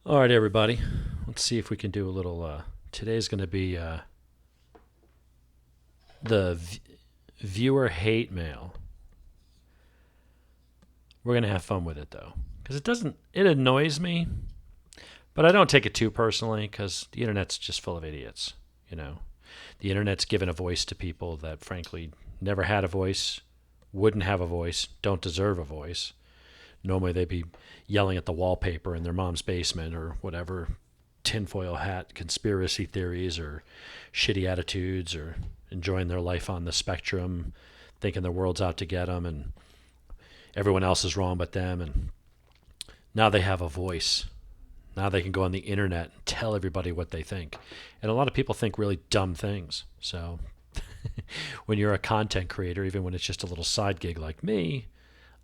All right, everybody. Let's see if we can do a little. Today's going to be the viewer hate mail. We're going to have fun with it, though. Because it doesn't. It annoys me, but I don't take it too personally because the internet's just full of idiots. You know, the internet's given a voice to people that, frankly, never had a voice, wouldn't have a voice, don't deserve a voice. Normally, they'd be yelling at the wallpaper in their mom's basement or whatever, tinfoil hat conspiracy theories or shitty attitudes or enjoying their life on the spectrum, thinking the world's out to get them and everyone else is wrong but them. And now they have a voice. Now they can go on the internet and tell everybody what they think. And a lot of people think really dumb things. So when you're a content creator, even when it's just a little side gig like me,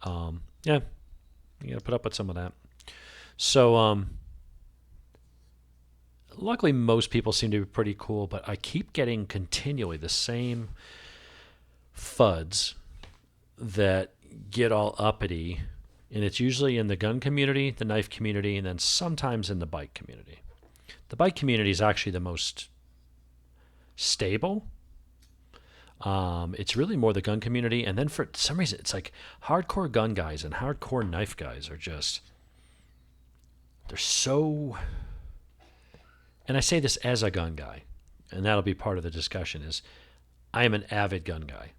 yeah, you got to put up with some of that. So, luckily, most people seem to be pretty cool, but I keep getting continually the same FUDs that get all uppity, and it's usually in the gun community, the knife community, and then sometimes in the bike community. The bike community is actually the most stable. It's really more the gun community, and then for some reason, it's like hardcore gun guys and hardcore knife guys are just, they're so, and I say this as a gun guy, and that'll be part of the discussion, is I am an avid gun guy.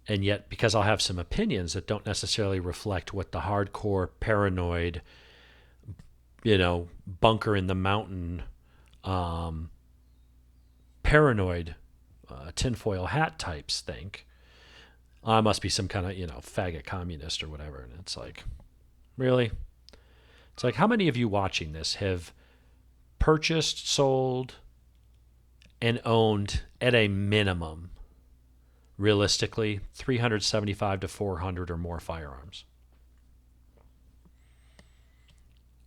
And yet, because I'll have some opinions that don't necessarily reflect what the hardcore, paranoid, bunker in the mountain, paranoid, tinfoil hat types think, I must be some kind of, faggot communist or whatever. And it's like, really? It's like, how many of you watching this have purchased, sold, and owned at a minimum, realistically, 375 to 400 or more firearms?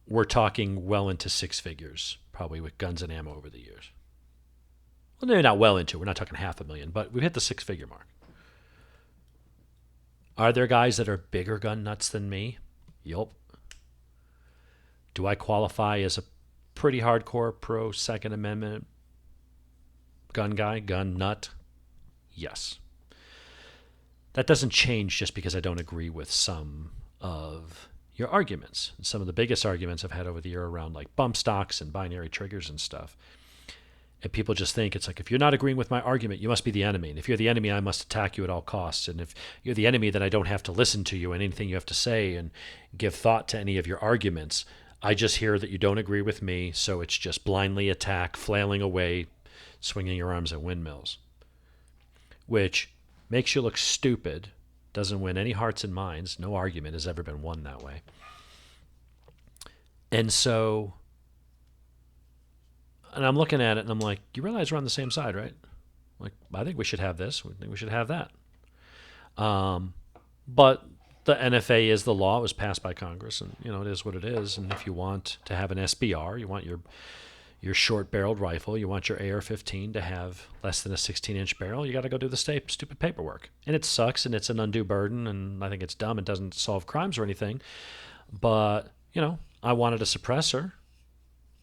We're talking well into six figures, probably, with guns and ammo over the years. Well, maybe not well into. We're not talking 500,000, but we've hit the six-figure mark. Are there guys that are bigger gun nuts than me? Yup. Do I qualify as a pretty hardcore pro Second Amendment gun guy, gun nut? Yes. That doesn't change just because I don't agree with some of your arguments. Some of the biggest arguments I've had over the year around like bump stocks and binary triggers and stuff. And people just think it's like, if you're not agreeing with my argument, you must be the enemy. And if you're the enemy, I must attack you at all costs. And if you're the enemy, then I don't have to listen to you and anything you have to say and give thought to any of your arguments. I just hear that you don't agree with me, so it's just blindly attack, flailing away, swinging your arms at windmills, which makes you look stupid, doesn't win any hearts and minds. No argument has ever been won that way. And so, and I'm looking at it and I'm like, you realize we're on the same side, right? Like, I think we should have this. I think we should have that. But the NFA is the law. It was passed by Congress, and it is what it is. And if you want to have an SBR, you want your short-barreled rifle, you want your AR-15 to have less than a 16-inch barrel, you got to go do the stupid paperwork. And it sucks, and it's an undue burden, and I think it's dumb. It doesn't solve crimes or anything. But, I wanted a suppressor.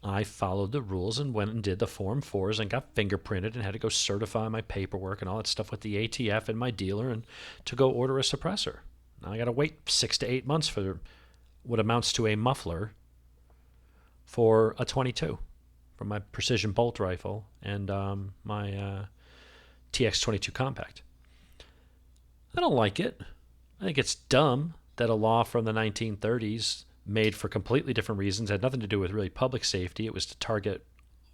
I followed the rules and went and did the Form 4s and got fingerprinted and had to go certify my paperwork and all that stuff with the ATF and my dealer and to go order a suppressor. Now I got to wait 6 to 8 months for what amounts to a muffler for a 22 from my precision bolt rifle and my TX22 compact. I don't like it. I think it's dumb that a law from the 1930s made for completely different reasons, had nothing to do with really public safety. It was to target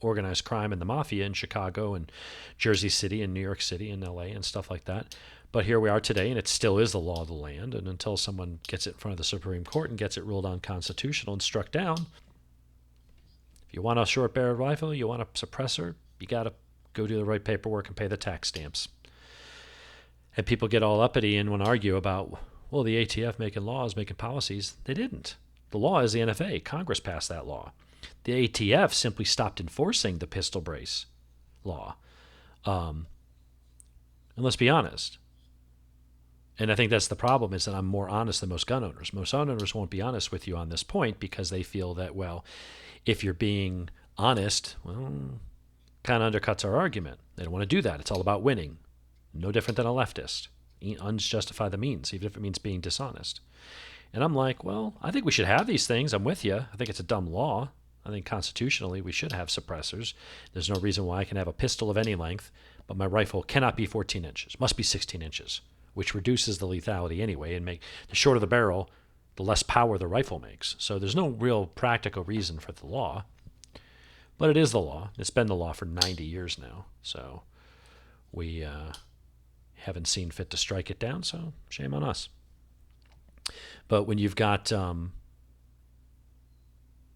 organized crime and the mafia in Chicago and Jersey City and New York City and LA and stuff like that. But here we are today, and it still is the law of the land. And until someone gets it in front of the Supreme Court and gets it ruled unconstitutional and struck down, if you want a short-barreled rifle, you want a suppressor, you got to go do the right paperwork and pay the tax stamps. And people get all uppity and want to argue about, well, the ATF making laws, making policies. They didn't. The law is the NFA. Congress passed that law. The ATF simply stopped enforcing the pistol brace law. And let's be honest. And I think that's the problem, is that I'm more honest than most gun owners. Most gun owners won't be honest with you on this point because they feel that, well, if you're being honest, well, kind of undercuts our argument. They don't want to do that. It's all about winning. No different than a leftist. Ends justify the means, even if it means being dishonest. And I'm like, well, I think we should have these things. I'm with you. I think it's a dumb law. I think constitutionally we should have suppressors. There's no reason why I can have a pistol of any length, but my rifle cannot be 14 inches. Must be 16 inches, which reduces the lethality anyway, and make the shorter the barrel, the less power the rifle makes. So there's no real practical reason for the law. But it is the law. It's been the law for 90 years now. So we haven't seen fit to strike it down, so shame on us. But when you've got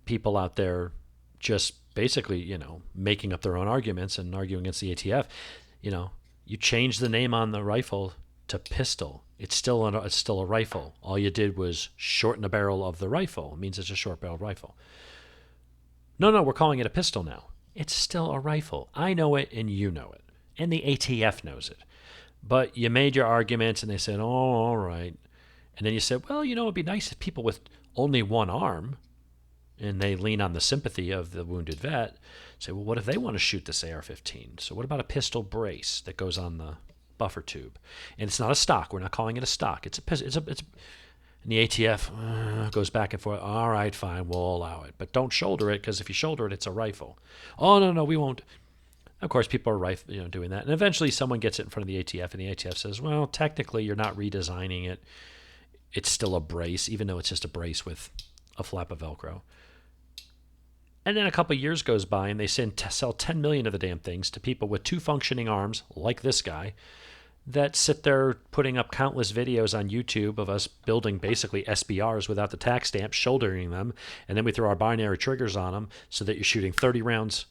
people out there just basically, making up their own arguments and arguing against the ATF, you change the name on the rifle to pistol. It's still a rifle. All you did was shorten the barrel of the rifle. It means it's a short-barreled rifle. No, we're calling it a pistol now. It's still a rifle. I know it and you know it. And the ATF knows it. But you made your arguments and they said, oh, all right. And then you said, well, it'd be nice if people with only one arm, and they lean on the sympathy of the wounded vet, say, well, what if they want to shoot this AR-15? So what about a pistol brace that goes on the buffer tube? And it's not a stock. We're not calling it a stock. It's a pistol. And the ATF goes back and forth. All right, fine, we'll allow it. But don't shoulder it, because if you shoulder it, it's a rifle. Oh, no, we won't. Of course, people are doing that. And eventually someone gets it in front of the ATF, and the ATF says, well, technically you're not redesigning it. It's still a brace, even though it's just a brace with a flap of Velcro. And then a couple of years goes by, and they sell 10 million of the damn things to people with two functioning arms, like this guy, that sit there putting up countless videos on YouTube of us building basically SBRs without the tack stamp, shouldering them, and then we throw our binary triggers on them so that you're shooting 30 rounds.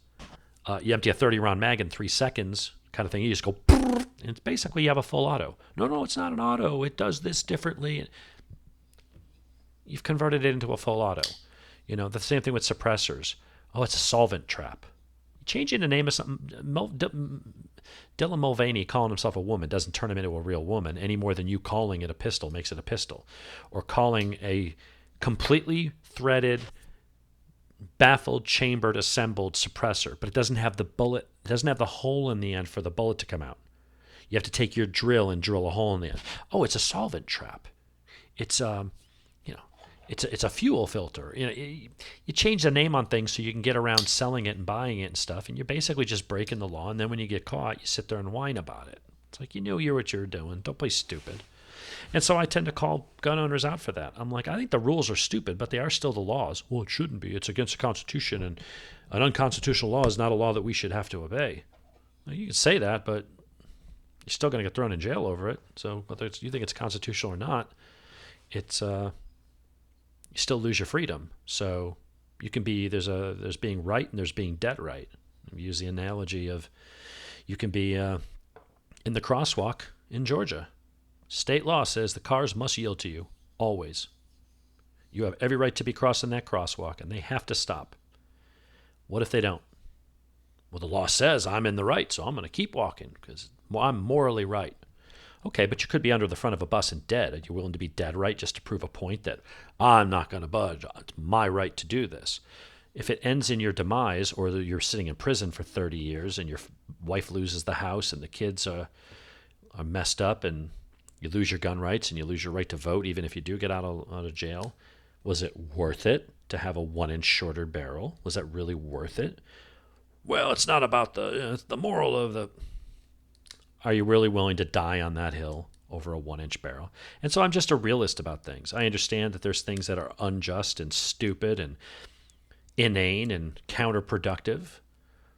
You empty a 30-round mag in 3 seconds kind of thing. You just go, and it's basically you have a full auto. No, it's not an auto. It does this differently. You've converted it into a full auto. The same thing with suppressors. Oh, it's a solvent trap. Changing the name of something, Dylan Mulvaney calling himself a woman doesn't turn him into a real woman any more than you calling it a pistol makes it a pistol. Or calling a completely threaded, baffled, chambered, assembled suppressor, but it doesn't have the bullet, it doesn't have the hole in the end for the bullet to come out. You have to take your drill and drill a hole in the end. Oh, it's a solvent trap. It's it's a fuel filter. You change the name on things so you can get around selling it and buying it and stuff, and you're basically just breaking the law. And then when you get caught, you sit there and whine about it. It's like, you're what you're doing. Don't play stupid. And so I tend to call gun owners out for that. I'm like, I think the rules are stupid, but they are still the laws. Well, it shouldn't be. It's against the Constitution, and an unconstitutional law is not a law that we should have to obey. Well, you can say that, but you're still going to get thrown in jail over it. So whether you think it's constitutional or not, it's you still lose your freedom. So you can be there's being right and there's being dead right. I use the analogy of you can be in the crosswalk in Georgia. State law says the cars must yield to you, always. You have every right to be crossing that crosswalk, and they have to stop. What if they don't? Well, the law says I'm in the right, so I'm going to keep walking because I'm morally right. Okay, but you could be under the front of a bus and dead. Are you willing to be dead right just to prove a point that I'm not going to budge? It's my right to do this. If it ends in your demise, or you're sitting in prison for 30 years and your wife loses the house and the kids are messed up and you lose your gun rights and you lose your right to vote even if you do get out of jail, was it worth it to have a 1-inch shorter barrel? Was that really worth it? Well, it's not about it's the moral of the... Are you really willing to die on that hill over a 1-inch barrel? And so I'm just a realist about things. I understand that there's things that are unjust and stupid and inane and counterproductive.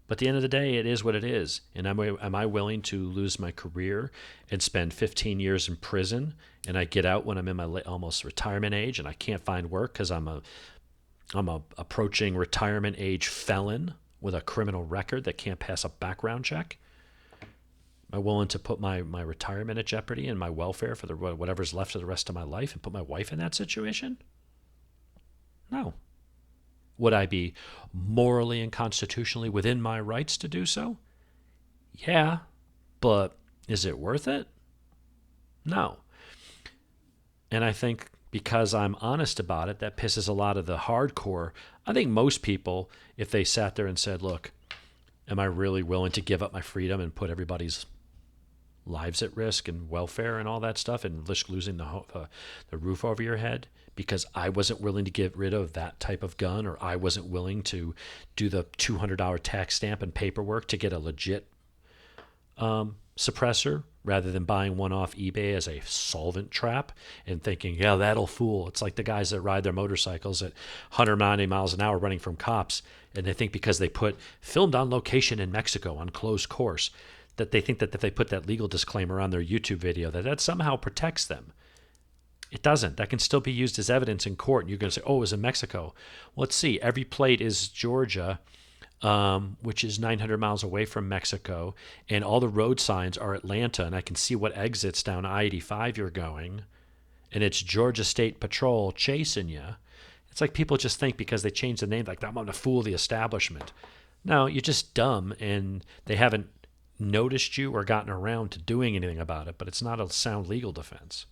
But at the end of the day, it is what it is. And am I willing to lose my career and spend 15 years in prison, and I get out when I'm in my almost retirement age and I can't find work because I'm a approaching retirement age felon with a criminal record that can't pass a background check? Am I willing to put my retirement at jeopardy and my welfare for whatever's left of the rest of my life and put my wife in that situation? No. Would I be morally and constitutionally within my rights to do so? Yeah, but is it worth it? No. And I think because I'm honest about it, that pisses a lot of the hardcore. I think most people, if they sat there and said, look, am I really willing to give up my freedom and put everybody's lives at risk and welfare and all that stuff and risk losing the roof over your head because I wasn't willing to get rid of that type of gun, or I wasn't willing to do the $200 tax stamp and paperwork to get a legit suppressor rather than buying one off eBay as a solvent trap and thinking, yeah, that'll fool. It's like the guys that ride their motorcycles at 190 miles an hour running from cops, and they think because they put filmed on location in Mexico on closed course, that they think that if they put that legal disclaimer on their YouTube video, that somehow protects them. It doesn't. That can still be used as evidence in court. And you're going to say, oh, it was in Mexico. Well, let's see. Every plate is Georgia, which is 900 miles away from Mexico. And all the road signs are Atlanta. And I can see what exits down I-85 you're going. And it's Georgia State Patrol chasing you. It's like people just think because they change the name, like, I'm going to fool the establishment. No, you're just dumb, and they haven't noticed you or gotten around to doing anything about it, but it's not a sound legal defense.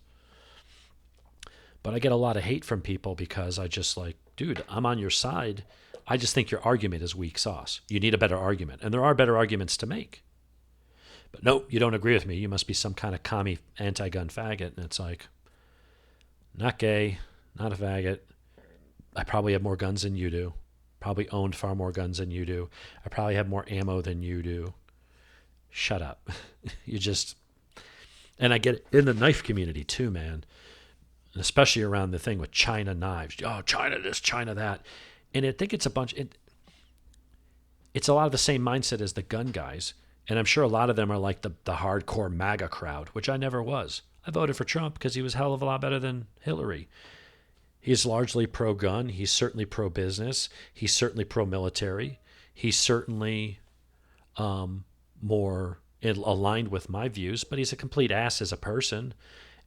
But I get a lot of hate from people because I just like, dude, I'm on your side. I just think your argument is weak sauce. You need a better argument, and there are better arguments to make. But no, you don't agree with me. You must be some kind of commie anti-gun faggot. And it's like, not gay, not a faggot. I probably have more guns than you do. Probably owned far more guns than you do. I probably have more ammo than you do. Shut up. You just, and I get it in the knife community too, man. And especially around the thing with China knives. Oh, China this, China that. And I think it's it's a lot of the same mindset as the gun guys. And I'm sure a lot of them are like the hardcore MAGA crowd, which I never was. I voted for Trump because he was a hell of a lot better than Hillary. He's largely pro-gun. He's certainly pro-business. He's certainly pro-military. He's certainly more aligned with my views, but he's a complete ass as a person,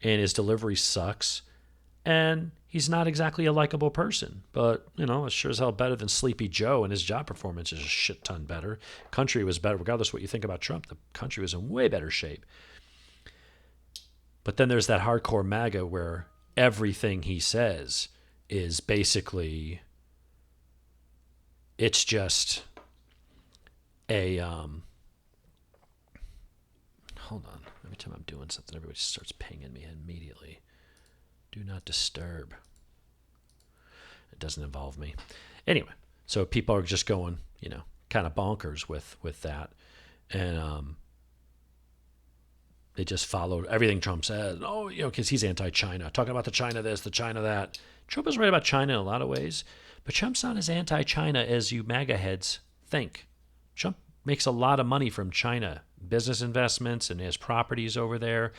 and his delivery sucks, and he's not exactly a likable person. But, it's sure as hell better than Sleepy Joe, and his job performance is a shit ton better. Country was better. Regardless of what you think about Trump, the country was in way better shape. But then there's that hardcore MAGA where everything he says is basically, it's just a hold on. Every time I'm doing something, everybody starts pinging me immediately. Do not disturb. It doesn't involve me. Anyway, so people are just going, kind of bonkers with that. And they just followed everything Trump said. Oh, because he's anti-China. Talking about the China this, the China that. Trump is right about China in a lot of ways, but Trump's not as anti-China as you MAGA heads think. Trump makes a lot of money from China, business investments, and his properties over there.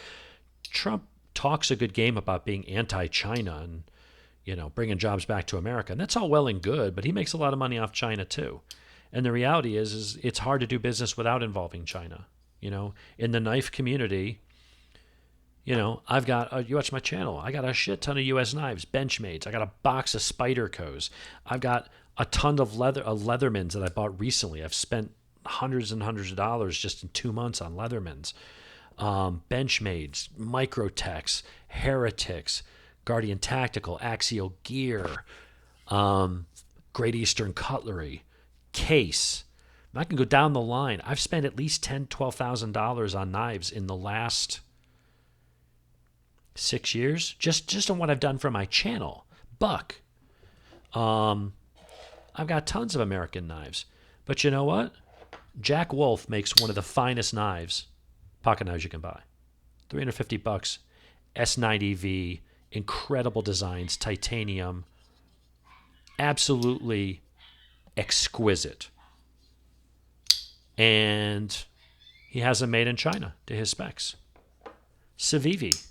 Trump talks a good game about being anti-China and, bringing jobs back to America. And that's all well and good, but he makes a lot of money off China too. And the reality is it's hard to do business without involving China. In the knife community, I've got, you watch my channel, I got a shit ton of U.S. knives, benchmades. I got a box of Spydercos. I've got a ton of Leathermans that I bought recently. I've spent hundreds and hundreds of dollars just in 2 months on Leathermans. Benchmades, microtechs, heretics, Guardian Tactical, Axial Gear, Great Eastern Cutlery, Case. I can go down the line. I've spent at least $10,000, $12,000 on knives in the last 6 years, just on what I've done for my channel. Buck. I've got tons of American knives. But you know what? Jack Wolf makes one of the finest knives, pocket knives you can buy. $350, S90V, incredible designs, titanium, absolutely exquisite. And he has them made in China to his specs. Civivi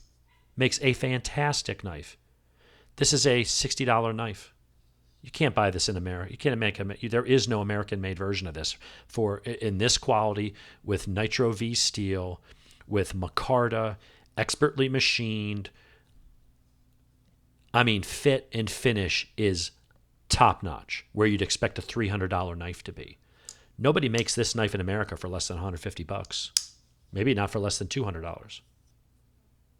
makes a fantastic knife. This is a $60 knife. You can't buy this in America. You can't make there is no American-made version of this in this quality with Nitro V steel, with micarta, expertly machined. I mean, fit and finish is top-notch, where you'd expect a $300 knife to be. Nobody makes this knife in America for less than $150. Maybe not for less than $200.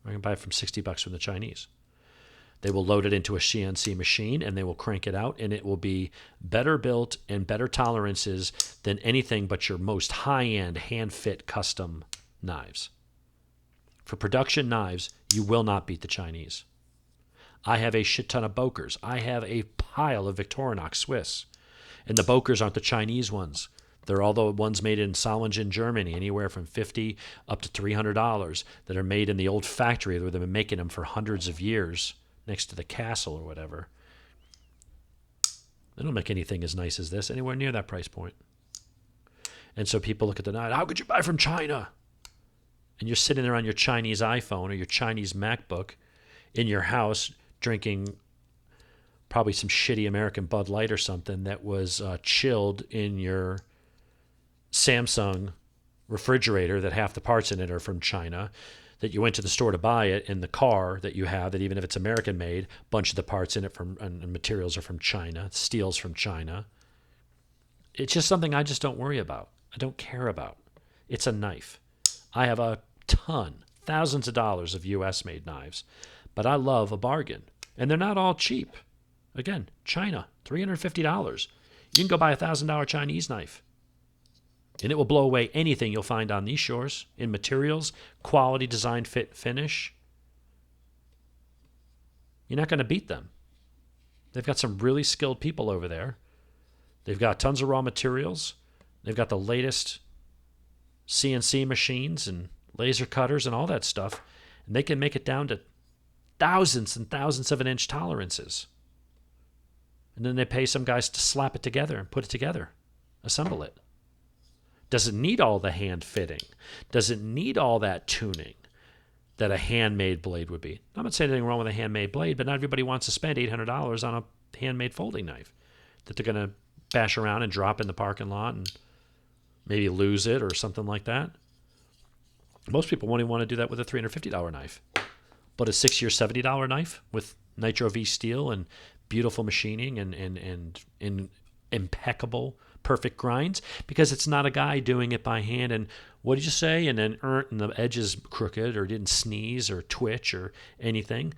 I can buy it from $60 from the Chinese. They will load it into a CNC machine and they will crank it out, and it will be better built and better tolerances than anything but your most high-end hand-fit custom knives. For production knives, you will not beat the Chinese. I have a shit ton of bokers. I have a pile of Victorinox Swiss. And the bokers aren't the Chinese ones. They're all the ones made in Solingen, Germany, anywhere from $50 up to $300 that are made in the old factory where they've been making them for hundreds of years next to the castle or whatever. They don't make anything as nice as this anywhere near that price point. And so people look at the knife, how could you buy from China? And you're sitting there on your Chinese iPhone or your Chinese MacBook in your house drinking probably some shitty American Bud Light or something that was chilled in your Samsung refrigerator that half the parts in it are from China, that you went to the store to buy it, in the car that you have, that even if it's American made, a bunch of the parts in it and materials are from China, steel's from China. It's just something I just don't worry about. I don't care about. It's a knife. I have a ton, thousands of dollars of U.S. made knives, but I love a bargain. And they're not all cheap. Again, China, $350. You can go buy a $1,000 Chinese knife. And it will blow away anything you'll find on these shores in materials, quality, design, fit, finish. You're not going to beat them. They've got some really skilled people over there. They've got tons of raw materials. They've got the latest CNC machines and laser cutters and all that stuff. And they can make it down to thousands and thousands of an inch tolerances. And then they pay some guys to slap it together and put it together, assemble it. Does it need all the hand fitting? Does it need all that tuning that a handmade blade would be? I'm not saying anything wrong with a handmade blade, but not everybody wants to spend $800 on a handmade folding knife that they're going to bash around and drop in the parking lot and maybe lose it or something like that. Most people won't even want to do that with a $350 knife. But a $60 or $70 knife with Nitro V steel and beautiful machining and impeccable, perfect grinds, because it's not a guy doing it by hand and what did you say? And then and the edge is crooked or didn't sneeze or twitch or anything.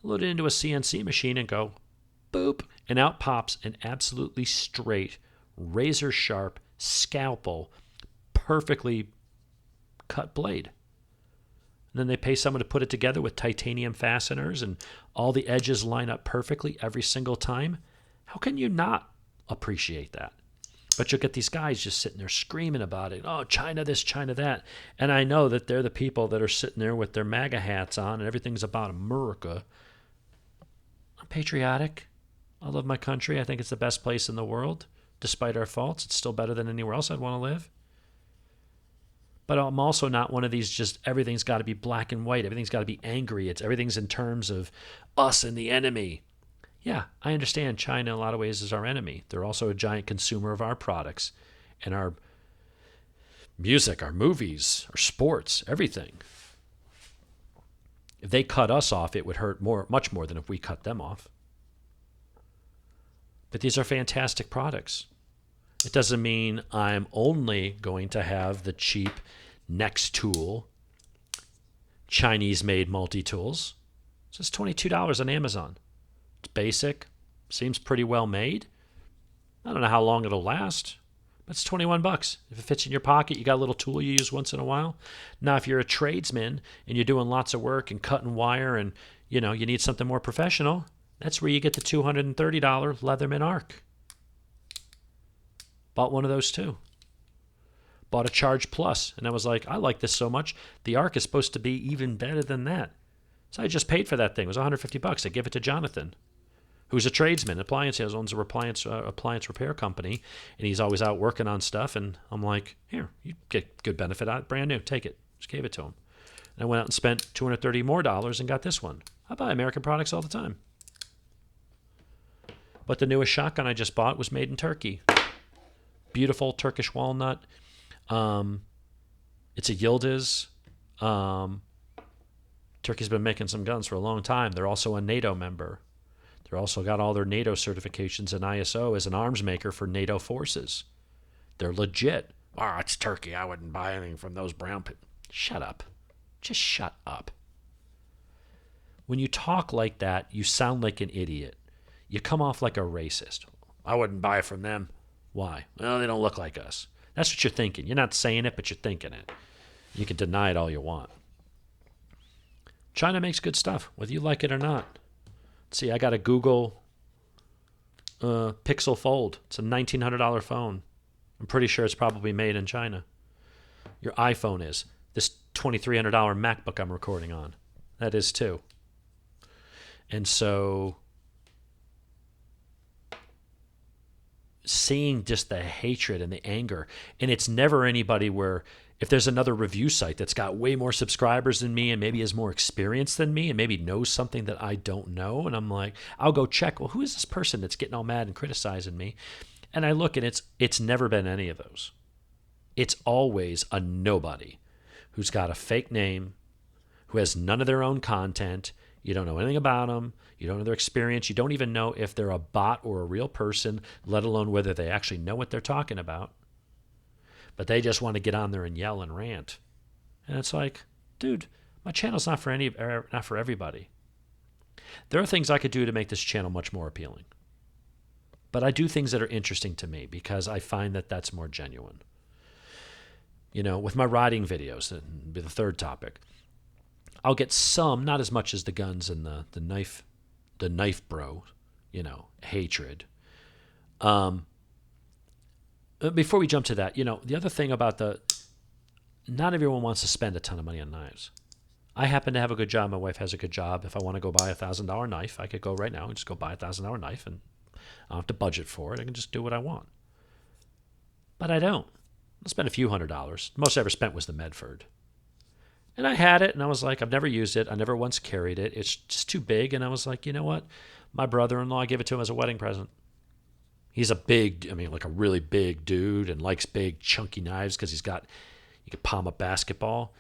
Load it into a CNC machine and go boop, and out pops an absolutely straight, razor sharp, scalpel, perfectly cut blade. And then they pay someone to put it together with titanium fasteners and all the edges line up perfectly every single time. How can you not appreciate that? But you'll get these guys just sitting there screaming about it. Oh, China this, China that. And I know that they're the people that are sitting there with their MAGA hats on and everything's about America. I'm patriotic. I love my country. I think it's the best place in the world. Despite our faults, it's still better than anywhere else I'd want to live. But I'm also not one of these just everything's got to be black and white. Everything's got to be angry. Everything's in terms of us and the enemy. Yeah, I understand China in a lot of ways is our enemy. They're also a giant consumer of our products and our music, our movies, our sports, everything. If they cut us off, it would hurt much more than if we cut them off. But these are fantastic products. It doesn't mean I'm only going to have the cheap Next Tool, Chinese-made multi-tools. It's just $22 on Amazon. It's basic, seems pretty well made. I don't know how long it'll last, but it's $21. If it fits in your pocket, you got a little tool you use once in a while. Now, if you're a tradesman and you're doing lots of work and cutting wire and you need something more professional, that's where you get the $230 Leatherman Arc. Bought one of those too. Bought a Charge Plus, and I was like, I like this so much. The Arc is supposed to be even better than that. So I just paid for that thing. It was $150. I gave it to Jonathan, who's a tradesman, appliance sales, owns a appliance repair company, and he's always out working on stuff. And I'm like, here, you get good benefit out, brand new, take it. Just gave it to him. And I went out and spent $230 more and got this one. I buy American products all the time. But the newest shotgun I just bought was made in Turkey. Beautiful Turkish walnut. It's a Yildiz. Turkey's been making some guns for a long time. They're also a NATO member. They're also got all their NATO certifications and ISO as an arms maker for NATO forces. They're legit. Oh, it's Turkey. I wouldn't buy anything from those brown people. Shut up. Just shut up. When you talk like that, you sound like an idiot. You come off like a racist. I wouldn't buy from them. Why? Well, they don't look like us. That's what you're thinking. You're not saying it, but you're thinking it. You can deny it all you want. China makes good stuff, whether you like it or not. See, I got a Google Pixel Fold. It's a $1,900 phone. I'm pretty sure it's probably made in China. Your iPhone is. This $2,300 MacBook I'm recording on, that is too. And so seeing just the hatred and the anger, and it's never anybody where if there's another review site that's got way more subscribers than me and maybe has more experience than me and maybe knows something that I don't know, and I'm like, I'll go check, well, who is this person that's getting all mad and criticizing me? And I look, and it's never been any of those. It's always a nobody who's got a fake name, who has none of their own content. You don't know anything about them. You don't know their experience. You don't even know if they're a bot or a real person, let alone whether they actually know what they're talking about. But they just want to get on there and yell and rant. And it's like, dude, my channel's not for everybody. There are things I could do to make this channel much more appealing. But I do things that are interesting to me because I find that that's more genuine. You know, with my riding videos, that'd be the third topic. I'll get some, not as much as the guns and the knife bro, you know, hatred. Before we jump to that, you know, the other thing about not everyone wants to spend a ton of money on knives. I happen to have a good job. My wife has a good job. If I want to go buy a $1,000 knife, I could go right now and just go buy a $1,000 knife, and I don't have to budget for it. I can just do what I want. But I don't. I spent a few $100s. The most I ever spent was the Medford. And I had it, and I was like, I've never used it. I never once carried it. It's just too big. And I was like, you know what? My brother-in-law, I gave it to him as a wedding present. He's a really big dude and likes big, chunky knives because he can palm a basketball.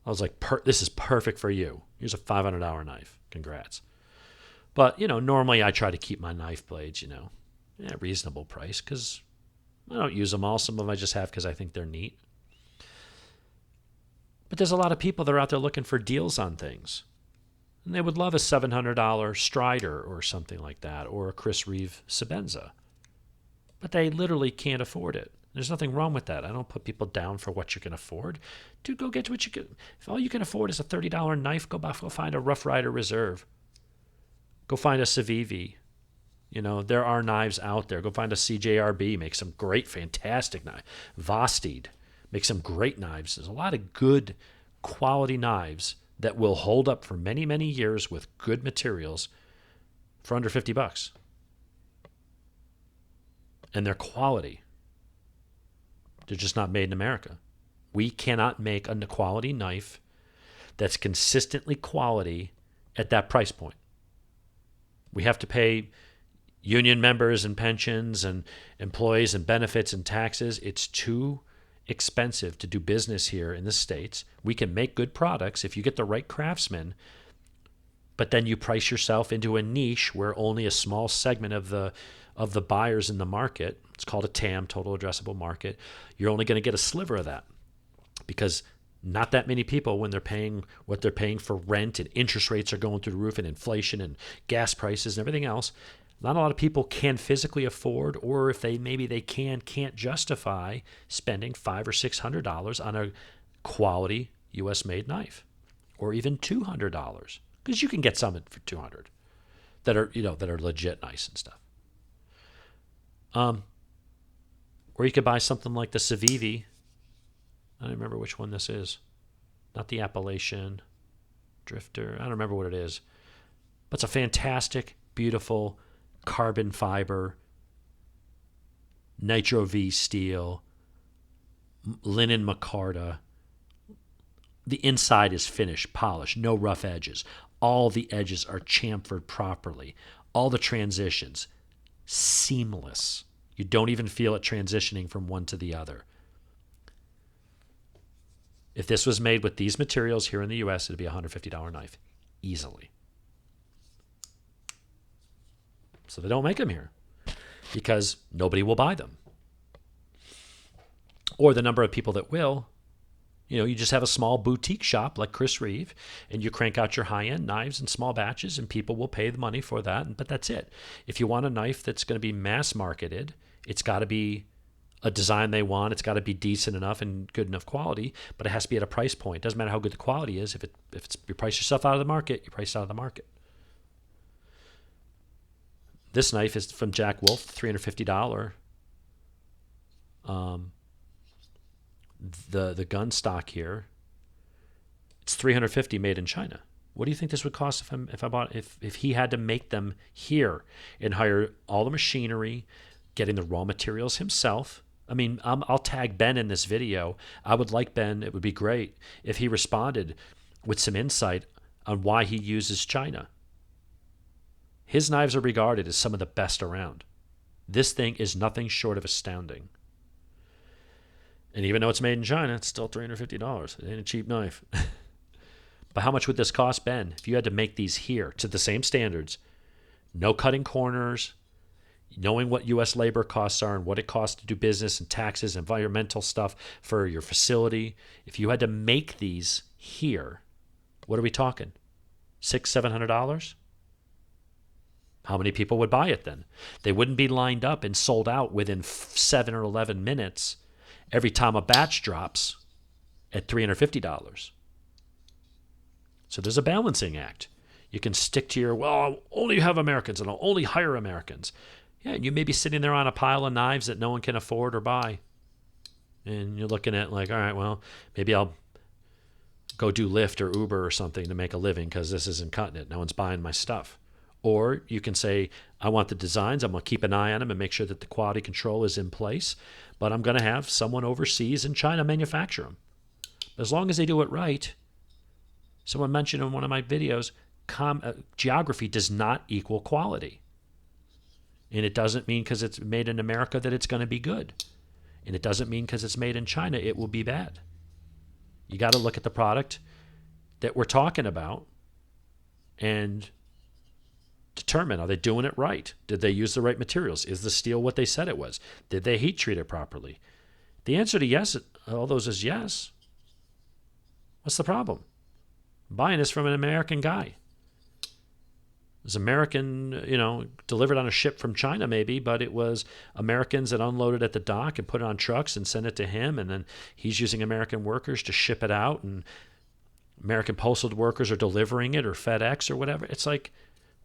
I was like, this is perfect for you. Here's a $500 knife. Congrats. But, you know, normally I try to keep my knife blades, you know, at a reasonable price because I don't use them all. Some of them I just have because I think they're neat. But there's a lot of people that are out there looking for deals on things. And they would love a $700 Strider or something like that, or a Chris Reeve Sebenza. But they literally can't afford it. There's nothing wrong with that. I don't put people down for what you can afford. Dude, go get what you can. If all you can afford is a $30 knife, go find a Rough Rider Reserve. Go find a civivi. You know, there are knives out there. Go find a CJRB. Make some great, fantastic knives. Vosteed. Make some great knives. There's a lot of good quality knives that will hold up for many, many years with good materials for under $50. And they're quality. They're just not made in America. We cannot make a quality knife that's consistently quality at that price point. We have to pay union members and pensions and employees and benefits and taxes. It's too expensive to do business here in the States. We can make good products if you get the right craftsmen, but then you price yourself into a niche where only a small segment of the buyers in the market, it's called a TAM, total addressable market, you're only going to get a sliver of that because not that many people, when they're paying what they're paying for rent and interest rates are going through the roof and inflation and gas prices and everything else, not a lot of people can physically afford, or if they can't justify spending $500 or $600 on a quality U.S. made knife, or even $200, because you can get some for $200 that are legit nice and stuff. Or you could buy something like the Civivi. I don't remember which one this is. Not the Appalachian Drifter. I don't remember what it is, but it's a fantastic, beautiful carbon fiber, nitro V steel, linen micarta. The inside is finished, polished, no rough edges. All the edges are chamfered properly. All the transitions, seamless. You don't even feel it transitioning from one to the other. If this was made with these materials here in the U.S., it'd be a $150 knife, easily. So they don't make them here because nobody will buy them. Or the number of people that will You just have a small boutique shop like Chris Reeve, and you crank out your high-end knives in small batches, and people will pay the money for that. But that's it. If you want a knife that's going to be mass marketed, it's got to be a design they want. It's got to be decent enough and good enough quality, but it has to be at a price point. Doesn't matter how good the quality is. If it's you price yourself out of the market, you price it out of the market. This knife is from Jack Wolf, $350. The gun stock here, it's $350 made in China. What do you think this would cost if he had to make them here and hire all the machinery, getting the raw materials himself? I mean, I'll tag Ben in this video. I would like Ben, it would be great if he responded with some insight on why he uses China. His knives are regarded as some of the best around. This thing is nothing short of astounding. And even though it's made in China, it's still $350. It ain't a cheap knife. But how much would this cost, Ben, if you had to make these here to the same standards? No cutting corners, knowing what U.S. labor costs are and what it costs to do business and taxes, environmental stuff for your facility. If you had to make these here, what are we talking? $600-700? How many people would buy it then? They wouldn't be lined up and sold out within 7 or 11 minutes every time a batch drops at $350. So there's a balancing act. You can stick to your, well, I'll only have Americans and I'll only hire Americans. Yeah, and you may be sitting there on a pile of knives that no one can afford or buy. And you're looking at like, all right, well, maybe I'll go do Lyft or Uber or something to make a living because this isn't cutting it. No one's buying my stuff. Or you can say, I want the designs. I'm going to keep an eye on them and make sure that the quality control is in place. But I'm going to have someone overseas in China manufacture them. As long as they do it right. Someone mentioned in one of my videos, geography does not equal quality. And it doesn't mean because it's made in America that it's going to be good. And it doesn't mean because it's made in China it will be bad. You got to look at the product that we're talking about and determine, are they doing it right? Did they use the right materials? Is the steel what they said it was? Did they heat treat it properly? The answer to yes, all those is yes. What's the problem? I'm buying this from an American guy. It was American, delivered on a ship from China maybe, but it was Americans that unloaded at the dock and put it on trucks and sent it to him, and then he's using American workers to ship it out, and American postal workers are delivering it, or FedEx or whatever. It's like,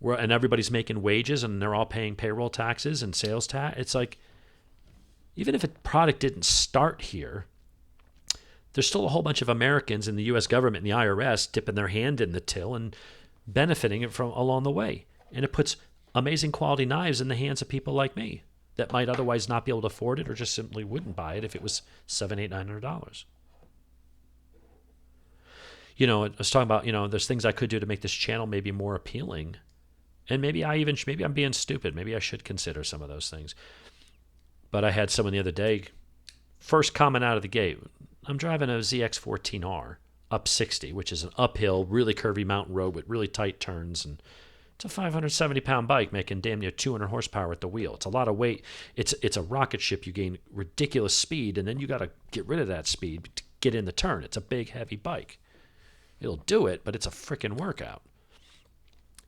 and everybody's making wages, and they're all paying payroll taxes and sales tax. It's like, even if a product didn't start here, there's still a whole bunch of Americans in the U.S. government and the IRS dipping their hand in the till and benefiting it from along the way. And it puts amazing quality knives in the hands of people like me that might otherwise not be able to afford it or just simply wouldn't buy it if it was $700, $800, $900. I was talking about, there's things I could do to make this channel maybe more appealing. And maybe I'm being stupid. Maybe I should consider some of those things. But I had someone the other day, first comment out of the gate, I'm driving a ZX14R up 60, which is an uphill, really curvy mountain road with really tight turns. And it's a 570-pound bike making damn near 200 horsepower at the wheel. It's a lot of weight. It's a rocket ship. You gain ridiculous speed, and then you got to get rid of that speed to get in the turn. It's a big, heavy bike. It'll do it, but it's a freaking workout.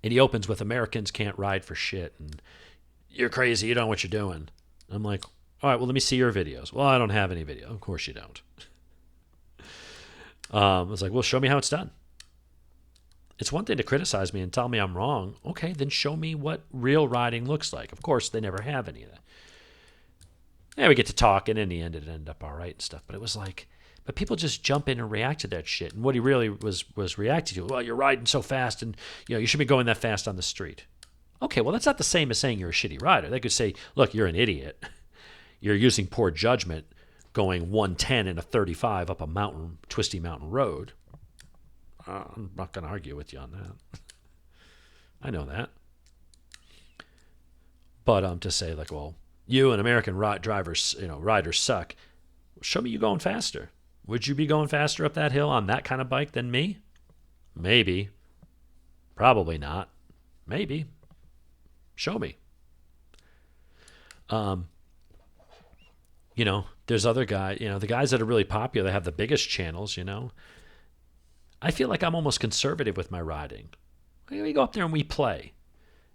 And he opens with, Americans can't ride for shit, and you're crazy. You don't know what you're doing. I'm like, all right, well, let me see your videos. Well, I don't have any video. Of course you don't. I was like, well, show me how it's done. It's one thing to criticize me and tell me I'm wrong. Okay, then show me what real riding looks like. Of course, they never have any of that. Yeah, we get to talk, and in the end, it ended up all right and stuff. But it was like, but people just jump in and react to that shit. And what he really was reacting to, well, you're riding so fast, and you should be going that fast on the street. Okay, well, that's not the same as saying you're a shitty rider. They could say, look, you're an idiot. You're using poor judgment going 110 in a 35 up a twisty mountain road. I'm not going to argue with you on that. I know that. But to say like, well, you and American drivers, riders suck. Show me you going faster. Would you be going faster up that hill on that kind of bike than me? Maybe. Probably not. Maybe. Show me. There's other guys, the guys that are really popular, they have the biggest channels, I feel like I'm almost conservative with my riding. We go up there and we play.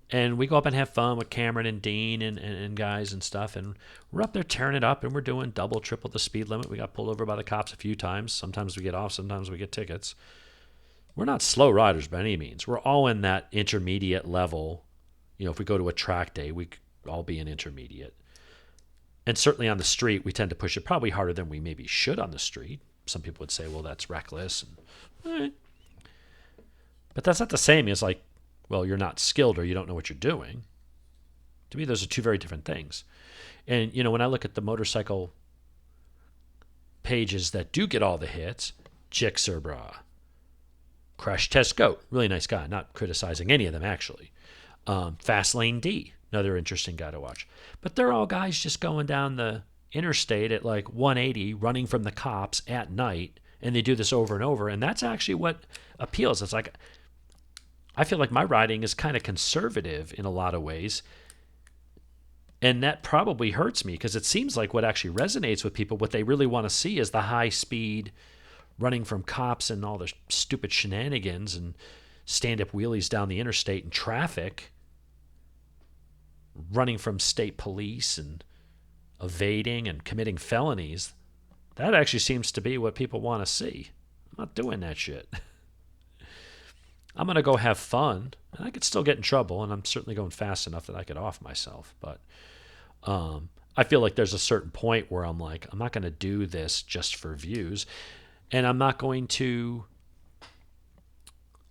And we go up and have fun with Cameron and Dean and guys and stuff. And we're up there tearing it up, and we're doing double, triple the speed limit. We got pulled over by the cops a few times. Sometimes we get off, sometimes we get tickets. We're not slow riders by any means. We're all in that intermediate level. If we go to a track day, we all be an intermediate. And certainly on the street, we tend to push it probably harder than we maybe should on the street. Some people would say, well, that's reckless. But that's not the same as like, well, you're not skilled or you don't know what you're doing. To me, those are two very different things. And, when I look at the motorcycle pages that do get all the hits, Jixerbra, Crash Test Goat, really nice guy, not criticizing any of them, actually. Fast Lane D, another interesting guy to watch. But they're all guys just going down the interstate at like 180, running from the cops at night, and they do this over and over, and that's actually what appeals. It's like, I feel like my riding is kind of conservative in a lot of ways, and that probably hurts me because it seems like what actually resonates with people, what they really want to see is the high speed running from cops and all the stupid shenanigans and stand-up wheelies down the interstate in traffic, running from state police and evading and committing felonies. That actually seems to be what people want to see. I'm not doing that shit. I'm going to go have fun, and I could still get in trouble, and I'm certainly going fast enough that I could off myself. But I feel like there's a certain point where I'm like, I'm not going to do this just for views, and I'm not going to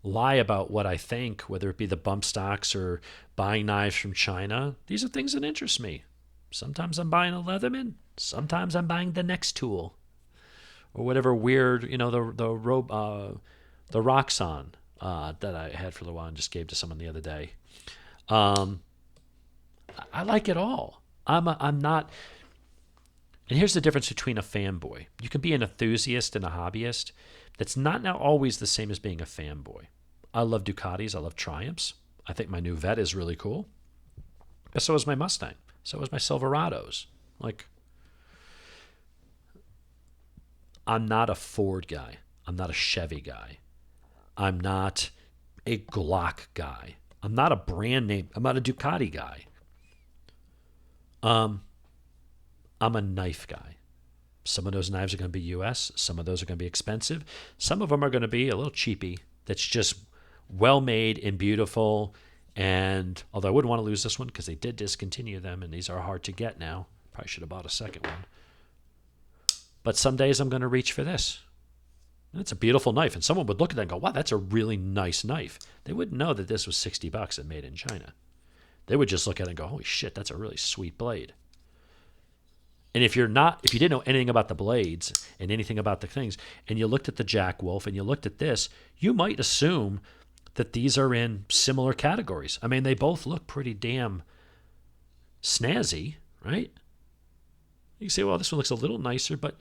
lie about what I think, whether it be the bump stocks or buying knives from China. These are things that interest me. Sometimes I'm buying a Leatherman. Sometimes I'm buying the next tool, or whatever weird, the Roxxon that I had for a little while and just gave to someone the other day. I like it all. I'm not. And here's the difference between a fanboy. You can be an enthusiast and a hobbyist. That's not now always the same as being a fanboy. I love Ducatis. I love Triumphs. I think my new Vet is really cool. But so is my Mustang. So is my Silverados. Like, I'm not a Ford guy. I'm not a Chevy guy. I'm not a Glock guy. I'm not a brand name. I'm not a Ducati guy. I'm a knife guy. Some of those knives are going to be U.S. Some of those are going to be expensive. Some of them are going to be a little cheapy. That's just well made and beautiful. And although I wouldn't want to lose this one because they did discontinue them, and these are hard to get now. Probably should have bought a second one. But some days I'm going to reach for this. And it's a beautiful knife. And someone would look at that and go, wow, that's a really nice knife. They wouldn't know that this was $60 and made in China. They would just look at it and go, holy shit, that's a really sweet blade. And if you didn't know anything about the blades and anything about the things, and you looked at the Jack Wolf and you looked at this, you might assume that these are in similar categories. I mean, they both look pretty damn snazzy, right? You say, well, this one looks a little nicer, but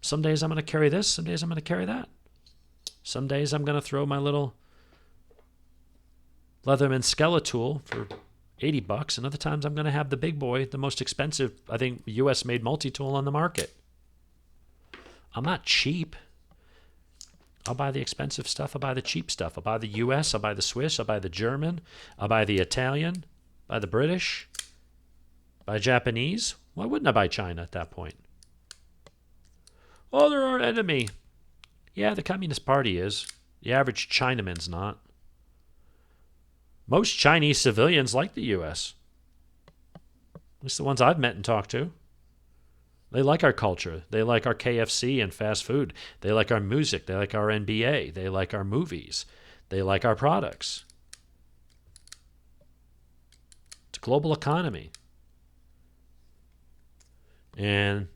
some days I'm going to carry this, some days I'm going to carry that. Some days I'm going to throw my little Leatherman Skeletool for $80, and other times I'm going to have the big boy, the most expensive, I think, U.S.-made multi-tool on the market. I'm not cheap. I'll buy the expensive stuff. I'll buy the cheap stuff. I'll buy the U.S. I'll buy the Swiss. I'll buy the German. I'll buy the Italian. Buy the British. Buy Japanese. Why wouldn't I buy China at that point? Oh, they're our enemy. Yeah, the Communist Party is. The average Chinaman's not. Most Chinese civilians like the U.S. At least the ones I've met and talked to. They like our culture. They like our KFC and fast food. They like our music. They like our NBA. They like our movies. They like our products. It's a global economy. And,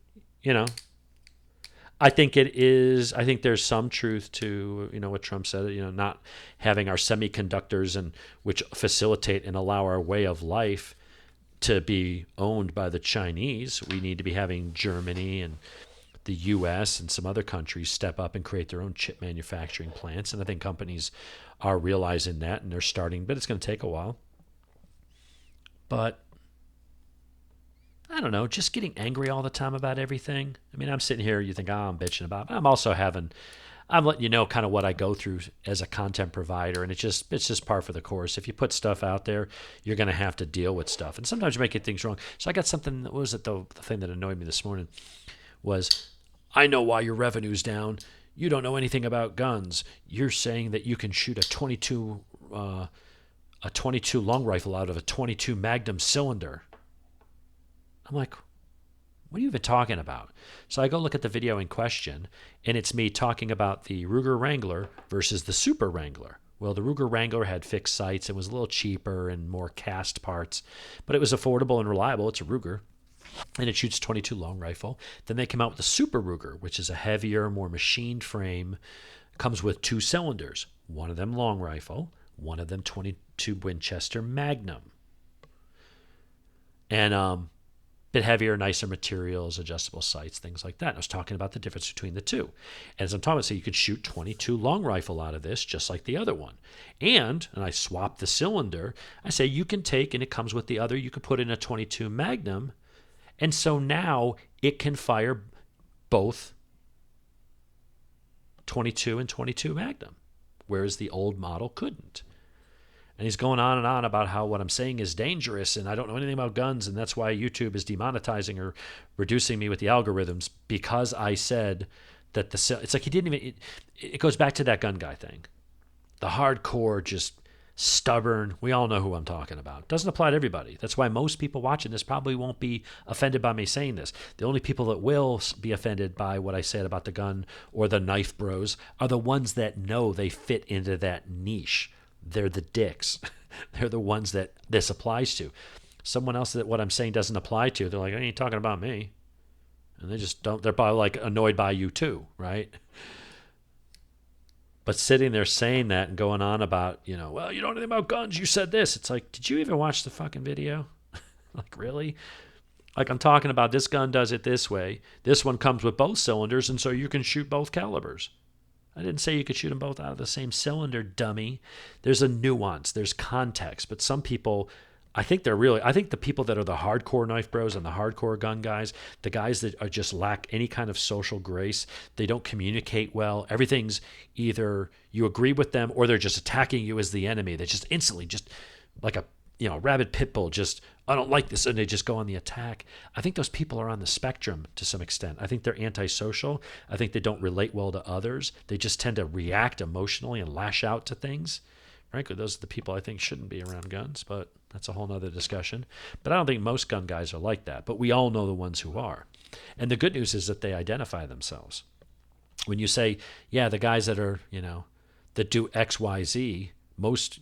I think there's some truth to, what Trump said, not having our semiconductors and which facilitate and allow our way of life to be owned by the Chinese. We need to be having Germany and the U.S. and some other countries step up and create their own chip manufacturing plants. And I think companies are realizing that, and they're starting, but it's going to take a while. But I don't know, just getting angry all the time about everything. I mean, I'm sitting here, you think, I'm bitching about it. I'm also I'm letting you know kind of what I go through as a content provider, and it's just par for the course. If you put stuff out there, you're going to have to deal with stuff, and sometimes you're making things wrong. So I got something. What was it? The thing that annoyed me this morning was, I know why your revenue's down. You don't know anything about guns. You're saying that you can shoot a 22 long rifle out of a 22 Magnum cylinder. I'm like, what are you even talking about? So I go look at the video in question, and it's me talking about the Ruger Wrangler versus the Super Wrangler. Well, the Ruger Wrangler had fixed sights. It was a little cheaper and more cast parts, but it was affordable and reliable. It's a Ruger, and it shoots 22 long rifle. Then they came out with the Super Ruger, which is a heavier, more machined frame, comes with 2 cylinders. One of them long rifle, one of them 22 Winchester Magnum. And bit heavier, nicer materials, adjustable sights, things like that. And I was talking about the difference between the two. And as I'm talking about, so you could shoot 22 long rifle out of this, just like the other one. And I swapped the cylinder. I say you can take, and it comes with the other, you could put in a 22 Magnum. And so now it can fire both 22 and 22 Magnum, whereas the old model couldn't. And he's going on and on about how what I'm saying is dangerous and I don't know anything about guns, and that's why YouTube is demonetizing or reducing me with the algorithms, because I said that it's like he didn't even, it goes back to that gun guy thing. The hardcore, just stubborn, we all know who I'm talking about. Doesn't apply to everybody. That's why most people watching this probably won't be offended by me saying this. The only people that will be offended by what I said about the gun or the knife bros are the ones that know they fit into that niche. They're the dicks. They're the ones that this applies to. Someone else that what I'm saying doesn't apply to, they're like, I ain't talking about me. And they just don't, they're probably like annoyed by you too, right? But sitting there saying that and going on about, well, you don't know anything about guns, you said this. It's like, did you even watch the fucking video? Like, really? Like, I'm talking about this gun does it this way. This one comes with both cylinders, and so you can shoot both calibers. I didn't say you could shoot them both out of the same cylinder, dummy. There's a nuance. There's context. But some people, I think the people that are the hardcore knife bros and the hardcore gun guys, the guys that are just lack any kind of social grace, they don't communicate well. Everything's either you agree with them or they're just attacking you as the enemy. They just instantly, just like a rabid pit bull, just, I don't like this, and they just go on the attack. I think those people are on the spectrum to some extent. I think they're antisocial. I think they don't relate well to others. They just tend to react emotionally and lash out to things. Frankly, those are the people I think shouldn't be around guns, but that's a whole nother discussion. But I don't think most gun guys are like that, but we all know the ones who are. And the good news is that they identify themselves. When you say, yeah, the guys that are, that do X, Y, Z,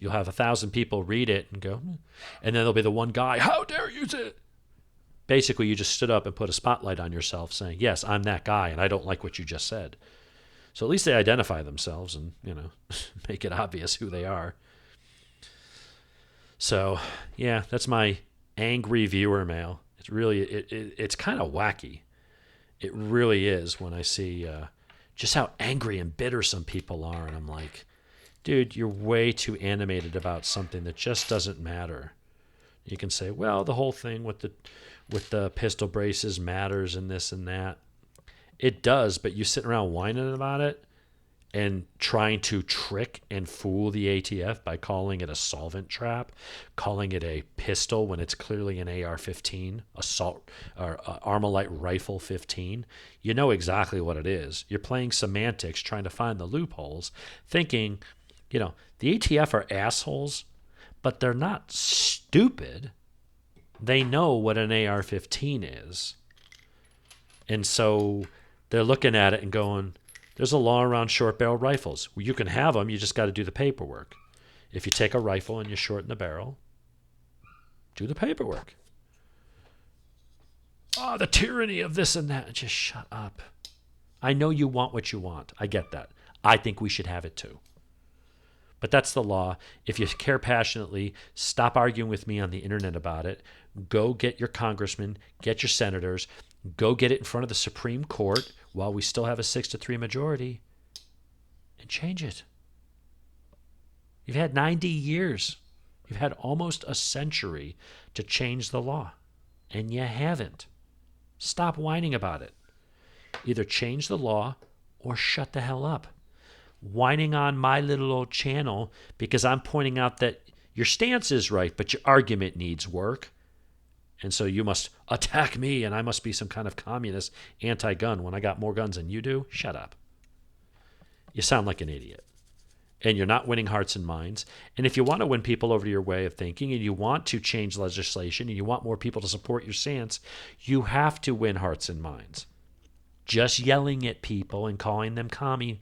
you'll have 1,000 people read it and go, and then there'll be the one guy, how dare you say it? Basically, you just stood up and put a spotlight on yourself saying, yes, I'm that guy, and I don't like what you just said. So at least they identify themselves and, make it obvious who they are. So, yeah, that's my angry viewer mail. It's really, it's kind of wacky. It really is when I see just how angry and bitter some people are, and I'm like, dude, you're way too animated about something that just doesn't matter. You can say, well, the whole thing with the pistol braces matters and this and that. It does, but you sit around whining about it and trying to trick and fool the ATF by calling it a solvent trap, calling it a pistol when it's clearly an AR-15, assault or Armalite rifle 15. You know exactly what it is. You're playing semantics, trying to find the loopholes, thinking, the ATF are assholes, but they're not stupid. They know what an AR-15 is. And so they're looking at it and going, there's a law around short-barreled rifles. Well, you can have them, you just got to do the paperwork. If you take a rifle and you shorten the barrel, do the paperwork. Oh, the tyranny of this and that. Just shut up. I know you want what you want. I get that. I think we should have it too. But that's the law. If you care passionately, stop arguing with me on the internet about it. Go get your congressmen, get your senators, go get it in front of the Supreme Court while we still have a 6-3 majority, and change it. You've had 90 years. You've had almost a century to change the law. And you haven't. Stop whining about it. Either change the law or shut the hell up. Whining on my little old channel because I'm pointing out that your stance is right, but your argument needs work. And so you must attack me and I must be some kind of communist anti-gun when I got more guns than you do? Shut up. You sound like an idiot. And you're not winning hearts and minds. And if you want to win people over to your way of thinking and you want to change legislation and you want more people to support your stance, you have to win hearts and minds. Just yelling at people and calling them commie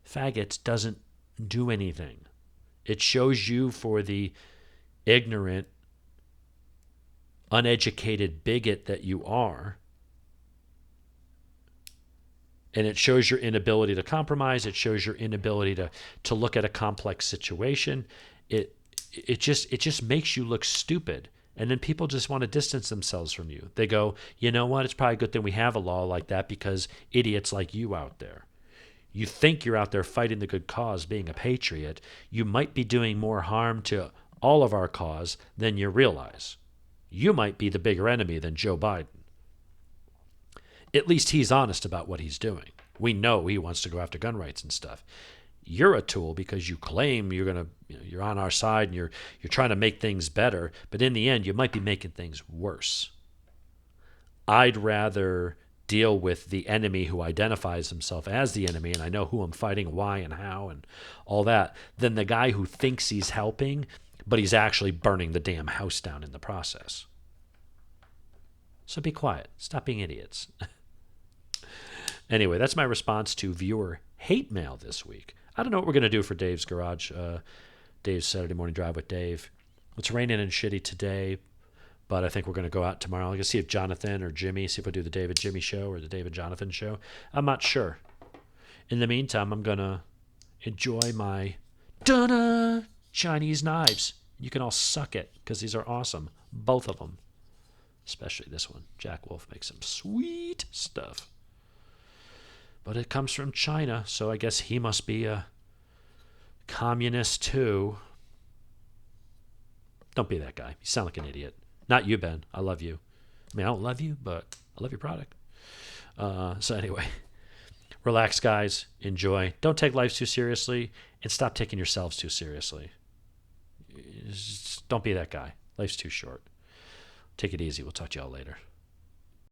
faggots doesn't do anything. It shows you for the ignorant, uneducated bigot that you are. And it shows your inability to compromise. It shows your inability to look at a complex situation. It just makes you look stupid. And then people just want to distance themselves from you. They go, you know what? It's probably a good thing we have a law like that because idiots like you out there. You think you're out there fighting the good cause, being a patriot. You might be doing more harm to all of our cause than you realize. You might be the bigger enemy than Joe Biden. At least he's honest about what he's doing. We know he wants to go after gun rights and stuff. You're a tool because you claim you're on our side and you're trying to make things better, but in the end you might be making things worse. I'd rather deal with the enemy who identifies himself as the enemy, and I know who I'm fighting, why and how and all that, than the guy who thinks he's helping, but he's actually burning the damn house down in the process. So be quiet. Stop being idiots. Anyway, that's my response to viewer hate mail this week. I don't know what we're going to do for Dave's Garage, Dave's Saturday Morning Drive with Dave. It's raining and shitty today, but I think we're going to go out tomorrow. I'm going to see if Jonathan or Jimmy, see if I do the David Jimmy show or the David Jonathan show. I'm not sure. In the meantime, I'm going to enjoy my Chinese knives. You can all suck it because these are awesome. Both of them. Especially this one. Jack Wolf makes some sweet stuff. But it comes from China, so I guess he must be a communist too. Don't be that guy. You sound like an idiot. Not you, Ben. I love you. I mean, I don't love you, but I love your product. So anyway, relax, guys. Enjoy. Don't take life too seriously, and stop taking yourselves too seriously. Just don't be that guy. Life's too short. Take it easy. We'll talk to y'all later.